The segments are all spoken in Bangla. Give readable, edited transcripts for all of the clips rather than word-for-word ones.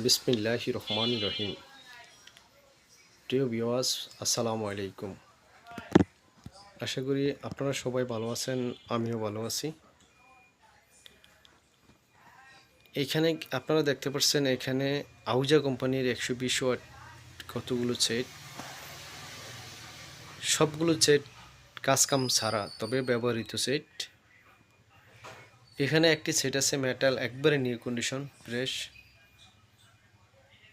বিসমিল্লাহির রহমানির রহিম। প্রিয় ভিউয়ার্স, আসসালামু আলাইকুম। আশা করি আপনারা সবাই ভালো আছেন, আমিও ভালো আছি। এইখানে আপনারা দেখতে পাচ্ছেন, এখানে আহুজা কোম্পানির 120 ওয়াট কতগুলো সেট, সবগুলো সেট কাজকাম ছাড়া, তবে ব্যবহৃত সেট। এখানে একটি সেট আছে মেটাল, একবারে নিউ কন্ডিশন ফ্রেশ।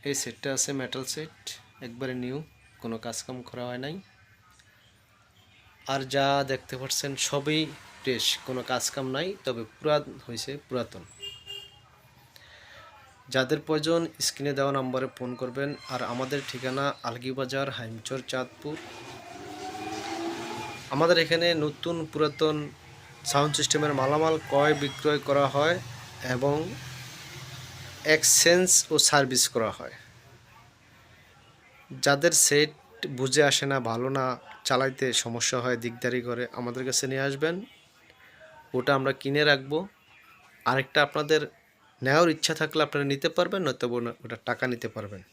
এই সেটটা আছে মেটাল সেট, একবারে নিউ, কোনো কাজকাম করা হয় নাই। আর যা দেখতে পাচ্ছেন সবই ফ্রেশ, কোনো কাজকাম নাই, তবে পুরাতন। যাদের প্রয়োজন স্ক্রিনে দেওয়া নম্বরে ফোন করবেন। আর আমাদের ঠিকানা আলগীবাজার, হাইমচর, চাঁদপুর। আমাদের এখানে নতুন পুরাতন সাউন্ড সিস্টেমের মালামাল ক্রয় বিক্রয় করা হয় এবং এক্সচেঞ্জ ও সার্ভিস করা হয়। যাদের সেট বুঝে আসে না, ভালো না, চালাইতে সমস্যা হয়, দিকদারি করে, আমাদের কাছে নিয়ে আসবেন, ওটা আমরা কিনে রাখবো। আরেকটা আপনাদের নেওয়ার ইচ্ছা থাকলে আপনারা নিতে পারবেন, নয়তো ওটা টাকা নিতে পারবেন।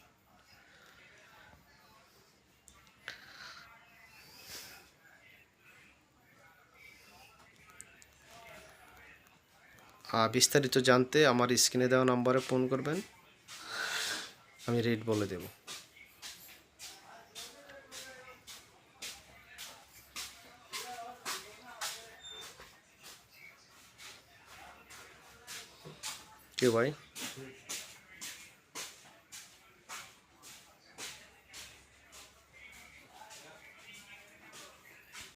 বিস্তারিত জানতে আমার স্ক্রিনে দেওয়া নাম্বারে ফোন করবেন, আমি রেট বলে দেব। কেউ ভাই